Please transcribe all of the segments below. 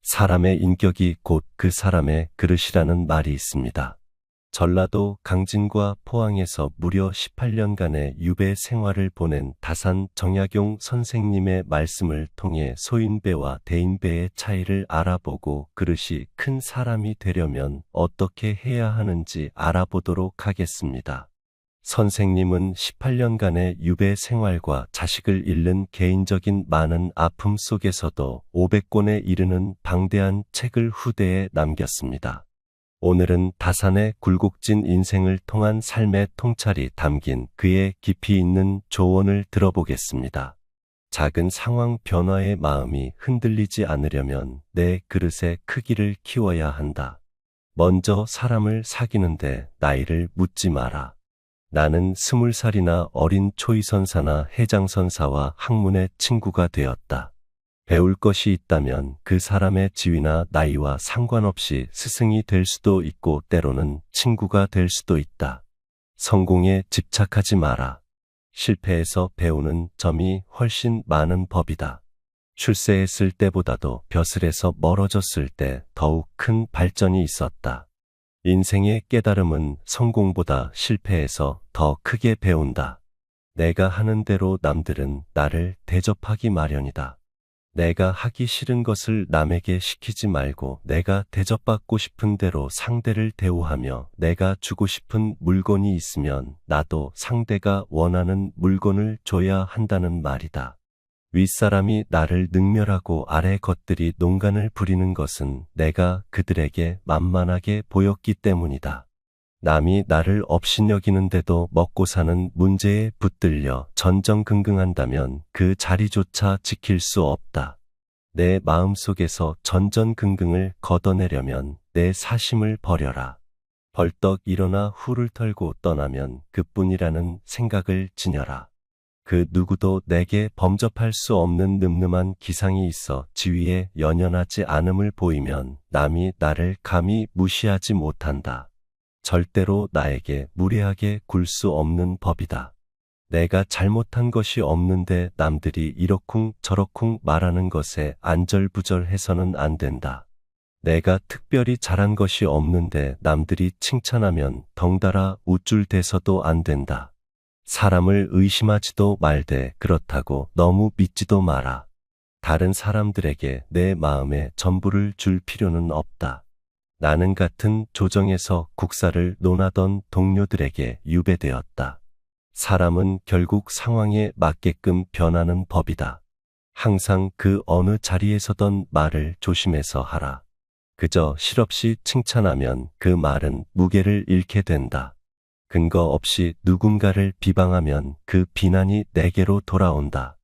사람의 인격이 곧 그 사람의 그릇이라는 말이 있습니다. 전라도 강진과 포항에서 무려 18년간의 유배 생활을 보낸 다산 정약용 선생님의 말씀을 통해 소인배와 대인배의 차이를 알아보고 그릇이 큰 사람이 되려면 어떻게 해야 하는지 알아보도록 하겠습니다. 선생님은 18년간의 유배 생활과 자식을 잃는 개인적인 많은 아픔 속에서도 500권에 이르는 방대한 책을 후대에 남겼습니다. 오늘은 다산의 굴곡진 인생을 통한 삶의 통찰이 담긴 그의 깊이 있는 조언을 들어보겠습니다. 작은 상황 변화의 마음이 흔들리지 않으려면 내 그릇의 크기를 키워야 한다. 먼저 사람을 사귀는데 나이를 묻지 마라. 나는 20살이나 어린 초이선사나 해장선사와 학문의 친구가 되었다. 배울 것이 있다면 그 사람의 지위나 나이와 상관없이 스승이 될 수도 있고 때로는 친구가 될 수도 있다. 성공에 집착하지 마라. 실패에서 배우는 점이 훨씬 많은 법이다. 출세했을 때보다도 벼슬에서 멀어졌을 때 더욱 큰 발전이 있었다. 인생의 깨달음은 성공보다 실패에서 더 크게 배운다. 내가 하는 대로 남들은 나를 대접하기 마련이다. 내가 하기 싫은 것을 남에게 시키지 말고 내가 대접받고 싶은 대로 상대를 대우하며 내가 주고 싶은 물건이 있으면 나도 상대가 원하는 물건을 줘야 한다는 말이다. 윗사람이 나를 능멸하고 아래 것들이 농간을 부리는 것은 내가 그들에게 만만하게 보였기 때문이다. 남이 나를 업신여기는데도 먹고 사는 문제에 붙들려 전전긍긍한다면 그 자리조차 지킬 수 없다. 내 마음속에서 전전긍긍을 걷어내려면 내 사심을 버려라. 벌떡 일어나 후를 털고 떠나면 그뿐이라는 생각을 지녀라. 그 누구도 내게 범접할 수 없는 늠름한 기상이 있어 지위에 연연하지 않음을 보이면 남이 나를 감히 무시하지 못한다. 절대로 나에게 무례하게 굴 수 없는 법이다. 내가 잘못한 것이 없는데 남들이 이러쿵 저러쿵 말하는 것에 안절부절해서는 안 된다. 내가 특별히 잘한 것이 없는데 남들이 칭찬하면 덩달아 우쭐대서도 안 된다. 사람을 의심하지도 말되 그렇다고 너무 믿지도 마라. 다른 사람들에게 내 마음의 전부를 줄 필요는 없다. 나는 같은 조정에서 국사를 논하던 동료들에게 유배되었다. 사람은 결국 상황에 맞게끔 변하는 법이다. 항상 그 어느 자리에서던 말을 조심해서 하라. 그저 실없이 칭찬하면 그 말은 무게를 잃게 된다. 근거 없이 누군가를 비방하면 그 비난이 내게로 돌아온다.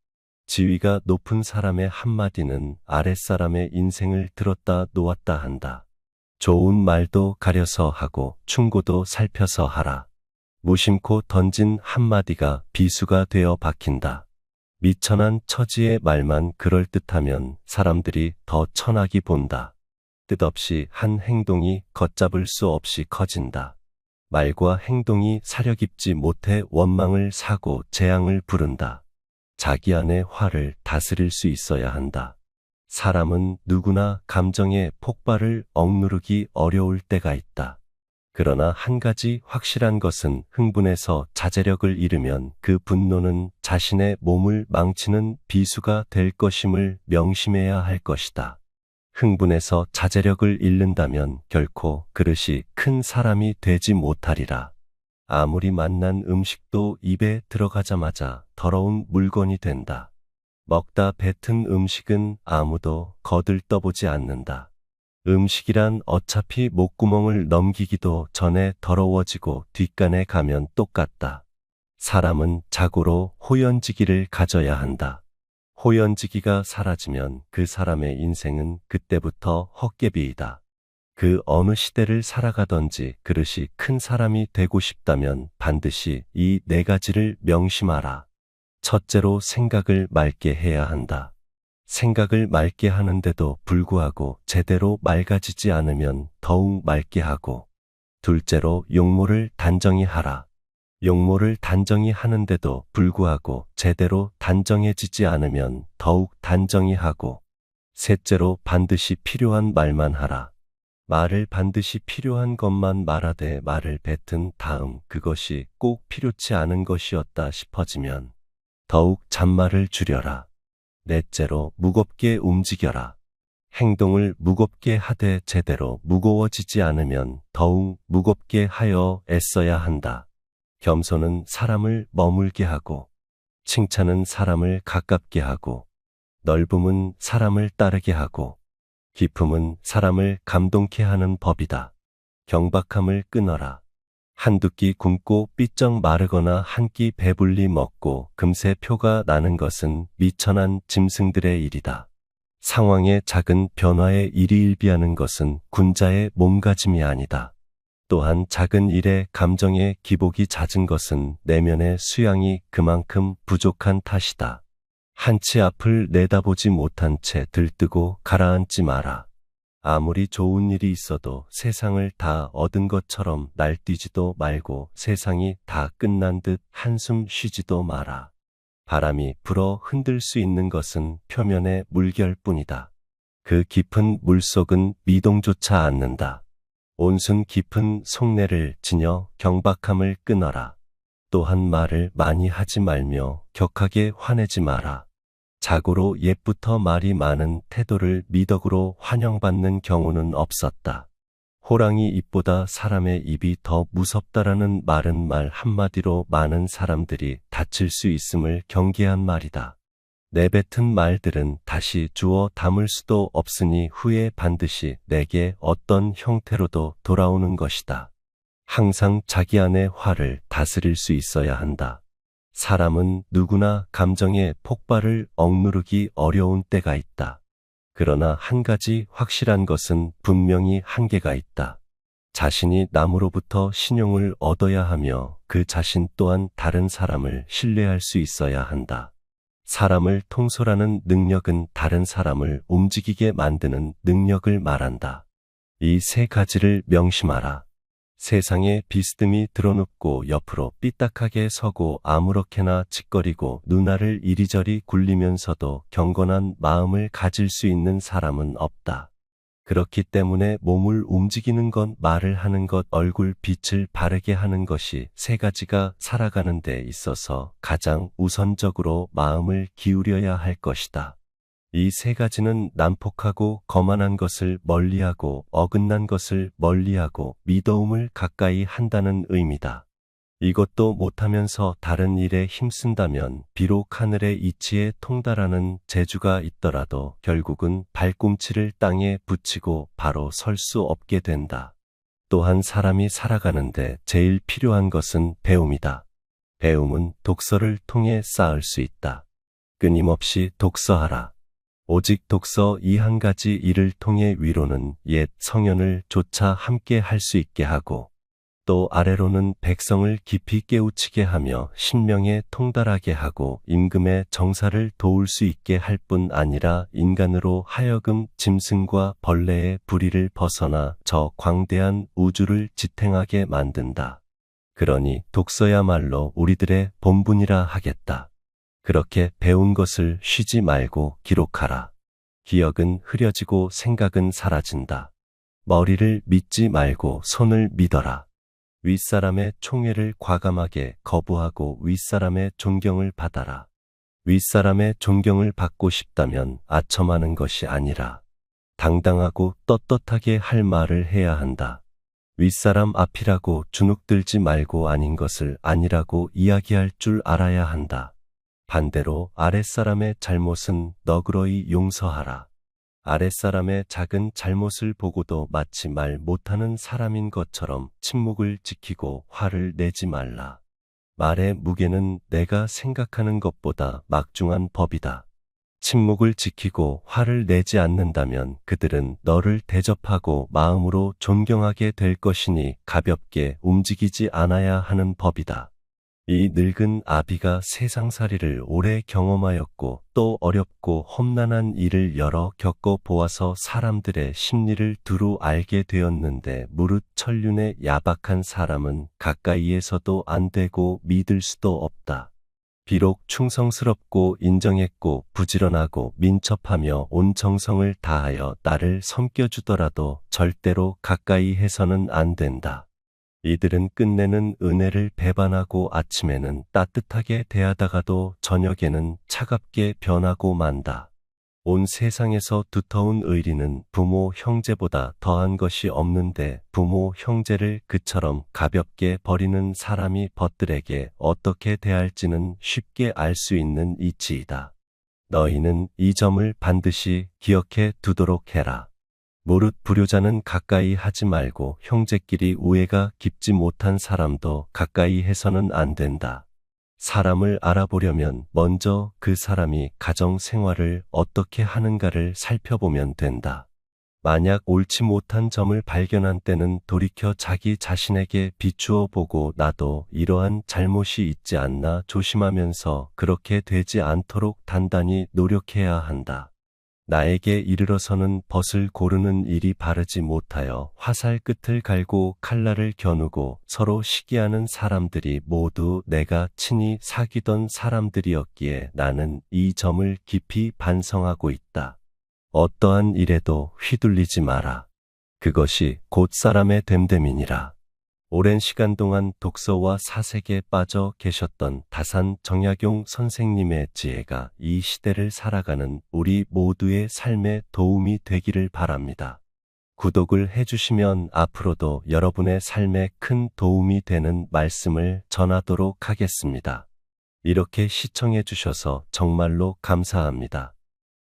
지위가 높은 사람의 한마디는 아랫사람의 인생을 들었다 놓았다 한다. 좋은 말도 가려서 하고 충고도 살펴서 하라. 무심코 던진 한마디가 비수가 되어 박힌다. 미천한 처지의 말만 그럴듯하면 사람들이 더 천하게 본다. 뜻없이 한 행동이 걷잡을 수 없이 커진다. 말과 행동이 사려 깊지 못해 원망을 사고 재앙을 부른다. 자기 안의 화를 다스릴 수 있어야 한다. 사람은 누구나 감정의 폭발을 억누르기 어려울 때가 있다. 그러나 한 가지 확실한 것은 흥분해서 자제력을 잃으면 그 분노는 자신의 몸을 망치는 비수가 될 것임을 명심해야 할 것이다. 흥분해서 자제력을 잃는다면 결코 그릇이 큰 사람이 되지 못하리라. 아무리 맛난 음식도 입에 들어가자마자 더러운 물건이 된다. 먹다 뱉은 음식은 아무도 거들떠보지 않는다. 음식이란 어차피 목구멍을 넘기기도 전에 더러워지고 뒷간에 가면 똑같다. 사람은 자고로 호연지기를 가져야 한다. 호연지기가 사라지면 그 사람의 인생은 그때부터 헛개비이다. 그 어느 시대를 살아가든지 그릇이 큰 사람이 되고 싶다면 반드시 이 4가지를 명심하라. 첫째로 생각을 맑게 해야 한다. 생각을 맑게 하는데도 불구하고 제대로 맑아지지 않으면 더욱 맑게 하고, 둘째로 용모를 단정히 하라. 용모를 단정히 하는데도 불구하고 제대로 단정해지지 않으면 더욱 단정히 하고, 셋째로 반드시 필요한 말만 하라. 말을 반드시 필요한 것만 말하되 말을 뱉은 다음 그것이 꼭 필요치 않은 것이었다 싶어지면 더욱 잔말을 줄여라. 넷째로 무겁게 움직여라. 행동을 무겁게 하되 제대로 무거워지지 않으면 더욱 무겁게 하여 애써야 한다. 겸손은 사람을 머물게 하고 칭찬은 사람을 가깝게 하고 넓음은 사람을 따르게 하고 깊음은 사람을 감동케 하는 법이다. 경박함을 끊어라. 한두 끼 굶고 삐쩍 마르거나 한 끼 배불리 먹고 금세 표가 나는 것은 미천한 짐승들의 일이다. 상황의 작은 변화에 일희일비하는 것은 군자의 몸가짐이 아니다. 또한 작은 일에 감정의 기복이 잦은 것은 내면의 수양이 그만큼 부족한 탓이다. 한치 앞을 내다보지 못한 채 들뜨고 가라앉지 마라. 아무리 좋은 일이 있어도 세상을 다 얻은 것처럼 날뛰지도 말고 세상이 다 끝난 듯 한숨 쉬지도 마라. 바람이 불어 흔들 수 있는 것은 표면의 물결뿐이다. 그 깊은 물속은 미동조차 않는다. 온순 깊은 속내를 지녀 경박함을 끊어라. 또한 말을 많이 하지 말며 격하게 화내지 마라. 자고로 옛부터 말이 많은 태도를 미덕으로 환영받는 경우는 없었다. 호랑이 입보다 사람의 입이 더 무섭다라는 말은 말 한마디로 많은 사람들이 다칠 수 있음을 경계한 말이다. 내뱉은 말들은 다시 주워 담을 수도 없으니 후에 반드시 내게 어떤 형태로도 돌아오는 것이다. 항상 자기 안의 화를 다스릴 수 있어야 한다. 사람은 누구나 감정의 폭발을 억누르기 어려운 때가 있다. 그러나 한 가지 확실한 것은 분명히 한계가 있다. 자신이 남으로부터 신용을 얻어야 하며 그 자신 또한 다른 사람을 신뢰할 수 있어야 한다. 사람을 통솔하는 능력은 다른 사람을 움직이게 만드는 능력을 말한다. 이 세 가지를 명심하라. 세상에 비스듬히 드러눕고 옆으로 삐딱하게 서고 아무렇게나 짓거리고 눈알을 이리저리 굴리면서도 경건한 마음을 가질 수 있는 사람은 없다. 그렇기 때문에 몸을 움직이는 것, 말을 하는 것, 얼굴 빛을 바르게 하는 것이 세 가지가 살아가는 데 있어서 가장 우선적으로 마음을 기울여야 할 것이다. 이 세 가지는 난폭하고 거만한 것을 멀리하고 어긋난 것을 멀리하고 미더움을 가까이 한다는 의미다. 이것도 못하면서 다른 일에 힘쓴다면 비록 하늘의 이치에 통달하는 재주가 있더라도 결국은 발꿈치를 땅에 붙이고 바로 설 수 없게 된다. 또한 사람이 살아가는데 제일 필요한 것은 배움이다. 배움은 독서를 통해 쌓을 수 있다. 끊임없이 독서하라. 오직 독서 이 한 가지 일을 통해 위로는 옛 성현을 조차 함께 할 수 있게 하고 또 아래로는 백성을 깊이 깨우치게 하며 신명에 통달하게 하고 임금의 정사를 도울 수 있게 할 뿐 아니라 인간으로 하여금 짐승과 벌레의 부리를 벗어나 저 광대한 우주를 지탱하게 만든다. 그러니 독서야말로 우리들의 본분이라 하겠다. 그렇게 배운 것을 쉬지 말고 기록하라. 기억은 흐려지고 생각은 사라진다. 머리를 믿지 말고 손을 믿어라. 윗사람의 총애를 과감하게 거부하고 윗사람의 존경을 받아라. 윗사람의 존경을 받고 싶다면 아첨하는 것이 아니라 당당하고 떳떳하게 할 말을 해야 한다. 윗사람 앞이라고 주눅들지 말고 아닌 것을 아니라고 이야기할 줄 알아야 한다. 반대로 아랫사람의 잘못은 너그러이 용서하라. 아랫사람의 작은 잘못을 보고도 마치 말 못하는 사람인 것처럼 침묵을 지키고 화를 내지 말라. 말의 무게는 내가 생각하는 것보다 막중한 법이다. 침묵을 지키고 화를 내지 않는다면 그들은 너를 대접하고 마음으로 존경하게 될 것이니 가볍게 움직이지 않아야 하는 법이다. 이 늙은 아비가 세상살이를 오래 경험하였고 또 어렵고 험난한 일을 여러 겪어 보아서 사람들의 심리를 두루 알게 되었는데 무릇 천륜의 야박한 사람은 가까이에서도 안 되고 믿을 수도 없다. 비록 충성스럽고 인정했고 부지런하고 민첩하며 온 정성을 다하여 나를 섬겨주더라도 절대로 가까이 해서는 안 된다. 이들은 끝내는 은혜를 배반하고 아침에는 따뜻하게 대하다가도 저녁에는 차갑게 변하고 만다. 온 세상에서 두터운 의리는 부모, 형제보다 더한 것이 없는데 부모, 형제를 그처럼 가볍게 버리는 사람이 벗들에게 어떻게 대할지는 쉽게 알 수 있는 이치이다. 너희는 이 점을 반드시 기억해 두도록 해라. 무릇 불효자는 가까이 하지 말고 형제끼리 우애가 깊지 못한 사람도 가까이 해서는 안 된다. 사람을 알아보려면 먼저 그 사람이 가정 생활을 어떻게 하는가를 살펴보면 된다. 만약 옳지 못한 점을 발견한 때는 돌이켜 자기 자신에게 비추어 보고 나도 이러한 잘못이 있지 않나 조심하면서 그렇게 되지 않도록 단단히 노력해야 한다. 나에게 이르러서는 벗을 고르는 일이 바르지 못하여 화살 끝을 갈고 칼날을 겨누고 서로 시기하는 사람들이 모두 내가 친히 사귀던 사람들이었기에 나는 이 점을 깊이 반성하고 있다. 어떠한 일에도 휘둘리지 마라. 그것이 곧 사람의 됨됨이니라. 오랜 시간 동안 독서와 사색에 빠져 계셨던 다산 정약용 선생님의 지혜가 이 시대를 살아가는 우리 모두의 삶에 도움이 되기를 바랍니다. 구독을 해주시면 앞으로도 여러분의 삶에 큰 도움이 되는 말씀을 전하도록 하겠습니다. 이렇게 시청해 주셔서 정말로 감사합니다.